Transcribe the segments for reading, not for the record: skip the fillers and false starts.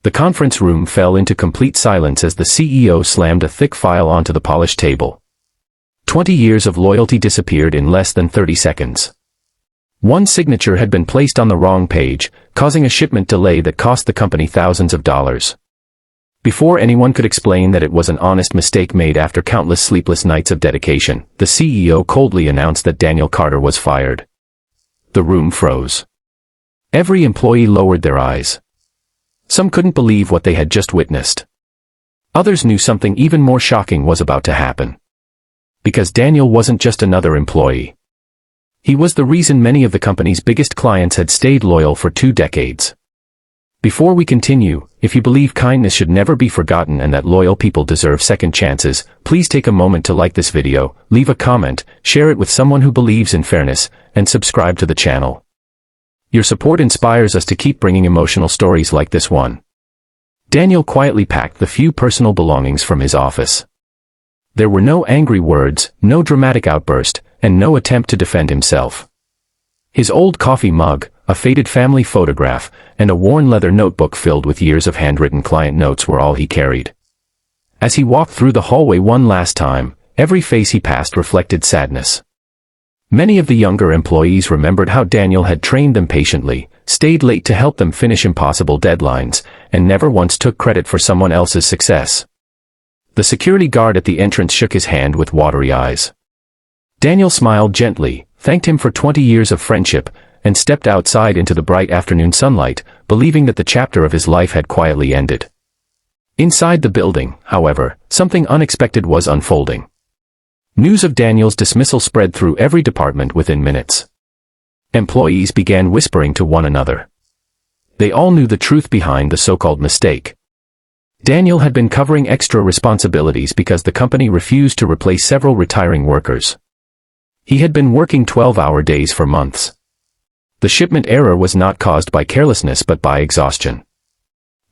The conference room fell into complete silence as the CEO slammed a thick file onto the polished table. 20 years of loyalty disappeared in less than 30 seconds. One signature had been placed on the wrong page, causing a shipment delay that cost the company thousands of dollars. Before anyone could explain that it was an honest mistake made after countless sleepless nights of dedication, the CEO coldly announced that Daniel Carter was fired. The room froze. Every employee lowered their eyes. Some couldn't believe what they had just witnessed. Others knew something even more shocking was about to happen. Because Daniel wasn't just another employee. He was the reason many of the company's biggest clients had stayed loyal for 2 decades. Before we continue, if you believe kindness should never be forgotten and that loyal people deserve second chances, please take a moment to like this video, leave a comment, share it with someone who believes in fairness, and subscribe to the channel. Your support inspires us to keep bringing emotional stories like this one. Daniel quietly packed the few personal belongings from his office. There were no angry words, no dramatic outburst, and no attempt to defend himself. His old coffee mug, a faded family photograph, and a worn leather notebook filled with years of handwritten client notes were all he carried. As he walked through the hallway one last time, every face he passed reflected sadness. Many of the younger employees remembered how Daniel had trained them patiently, stayed late to help them finish impossible deadlines, and never once took credit for someone else's success. The security guard at the entrance shook his hand with watery eyes. Daniel smiled gently, thanked him for 20 years of friendship, and stepped outside into the bright afternoon sunlight, believing that the chapter of his life had quietly ended. Inside the building, however, something unexpected was unfolding. News of Daniel's dismissal spread through every department within minutes. Employees began whispering to one another. They all knew the truth behind the so-called mistake. Daniel had been covering extra responsibilities because the company refused to replace several retiring workers. He had been working 12-hour days for months. The shipment error was not caused by carelessness but by exhaustion.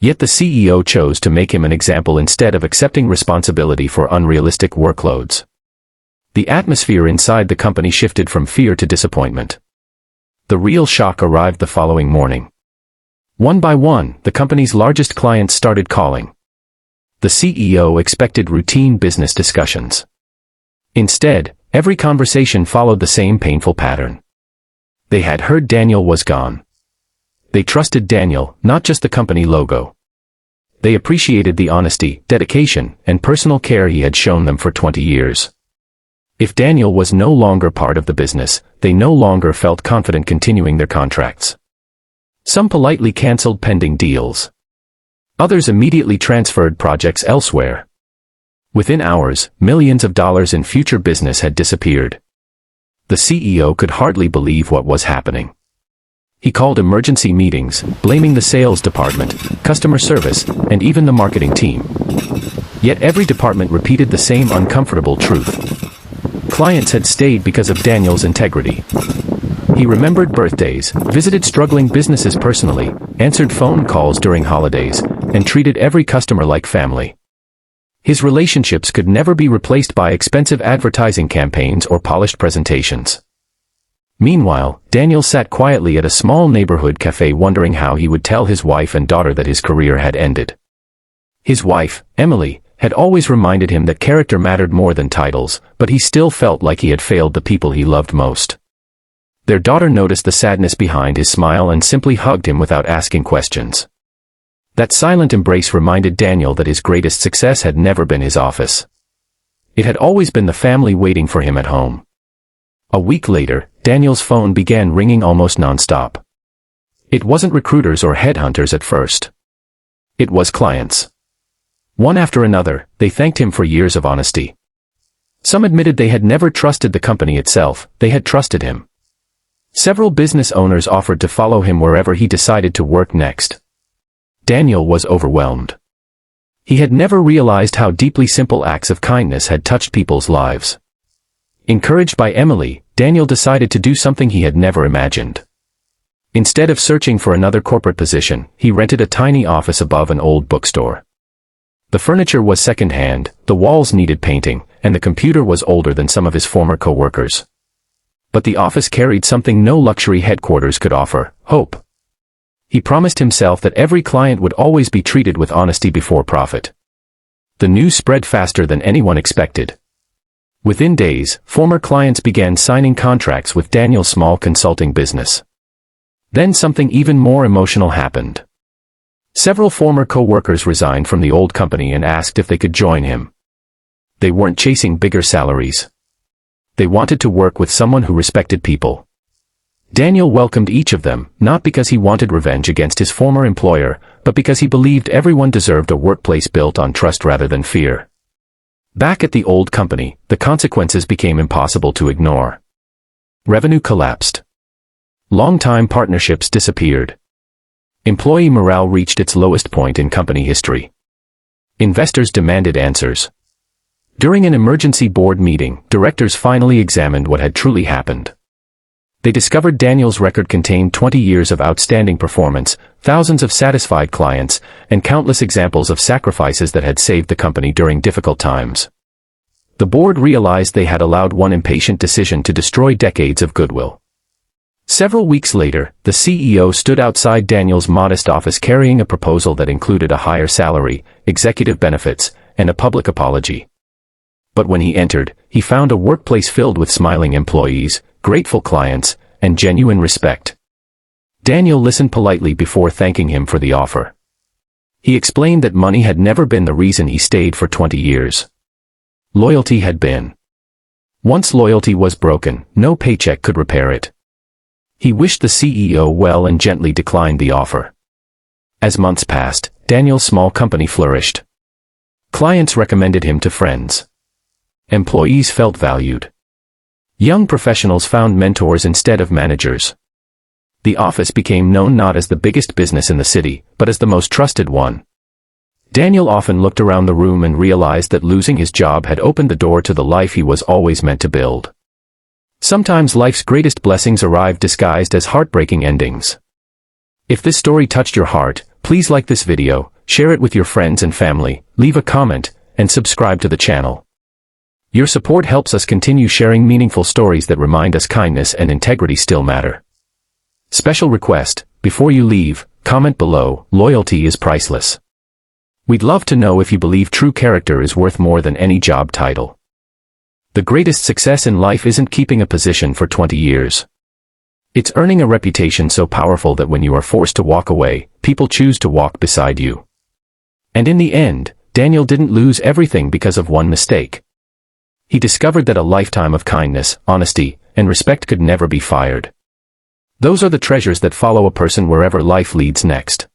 Yet the CEO chose to make him an example instead of accepting responsibility for unrealistic workloads. The atmosphere inside the company shifted from fear to disappointment. The real shock arrived the following morning. One by one, the company's largest clients started calling. The CEO expected routine business discussions. Instead, every conversation followed the same painful pattern. They had heard Daniel was gone. They trusted Daniel, not just the company logo. They appreciated the honesty, dedication, and personal care he had shown them for 20 years. If Daniel was no longer part of the business, they no longer felt confident continuing their contracts. Some politely canceled pending deals. Others immediately transferred projects elsewhere. Within hours, millions of dollars in future business had disappeared. The CEO could hardly believe what was happening. He called emergency meetings, blaming the sales department, customer service, and even the marketing team. Yet every department repeated the same uncomfortable truth. Clients had stayed because of Daniel's integrity. He remembered birthdays, visited struggling businesses personally, answered phone calls during holidays, and treated every customer like family. His relationships could never be replaced by expensive advertising campaigns or polished presentations. Meanwhile, Daniel sat quietly at a small neighborhood cafe wondering how he would tell his wife and daughter that his career had ended. His wife, Emily, had always reminded him that character mattered more than titles, but he still felt like he had failed the people he loved most. Their daughter noticed the sadness behind his smile and simply hugged him without asking questions. That silent embrace reminded Daniel that his greatest success had never been his office. It had always been the family waiting for him at home. A week later, Daniel's phone began ringing almost non-stop. It wasn't recruiters or headhunters at first. It was clients. One after another, they thanked him for years of honesty. Some admitted they had never trusted the company itself, they had trusted him. Several business owners offered to follow him wherever he decided to work next. Daniel was overwhelmed. He had never realized how deeply simple acts of kindness had touched people's lives. Encouraged by Emily, Daniel decided to do something he had never imagined. Instead of searching for another corporate position, he rented a tiny office above an old bookstore. The furniture was second-hand, the walls needed painting, and the computer was older than some of his former co-workers. But the office carried something no luxury headquarters could offer: hope. He promised himself that every client would always be treated with honesty before profit. The news spread faster than anyone expected. Within days, former clients began signing contracts with Daniel's small consulting business. Then something even more emotional happened. Several former co-workers resigned from the old company and asked if they could join him. They weren't chasing bigger salaries. They wanted to work with someone who respected people. Daniel welcomed each of them, not because he wanted revenge against his former employer, but because he believed everyone deserved a workplace built on trust rather than fear. Back at the old company, the consequences became impossible to ignore. Revenue collapsed. Long-time partnerships disappeared. Employee morale reached its lowest point in company history. Investors demanded answers. During an emergency board meeting, directors finally examined what had truly happened. They discovered Daniel's record contained 20 years of outstanding performance, thousands of satisfied clients, and countless examples of sacrifices that had saved the company during difficult times. The board realized they had allowed one impatient decision to destroy decades of goodwill. Several weeks later, the CEO stood outside Daniel's modest office carrying a proposal that included a higher salary, executive benefits, and a public apology. But when he entered, he found a workplace filled with smiling employees, grateful clients, and genuine respect. Daniel listened politely before thanking him for the offer. He explained that money had never been the reason he stayed for 20 years. Loyalty had been. Once loyalty was broken, no paycheck could repair it. He wished the CEO well and gently declined the offer. As months passed, Daniel's small company flourished. Clients recommended him to friends. Employees felt valued. Young professionals found mentors instead of managers. The office became known not as the biggest business in the city, but as the most trusted one. Daniel often looked around the room and realized that losing his job had opened the door to the life he was always meant to build. Sometimes life's greatest blessings arrive disguised as heartbreaking endings. If this story touched your heart, please like this video, share it with your friends and family, leave a comment, and subscribe to the channel. Your support helps us continue sharing meaningful stories that remind us kindness and integrity still matter. Special request, before you leave, comment below, loyalty is priceless. We'd love to know if you believe true character is worth more than any job title. The greatest success in life isn't keeping a position for 20 years. It's earning a reputation so powerful that when you are forced to walk away, people choose to walk beside you. And in the end, Daniel didn't lose everything because of one mistake. He discovered that a lifetime of kindness, honesty, and respect could never be fired. Those are the treasures that follow a person wherever life leads next.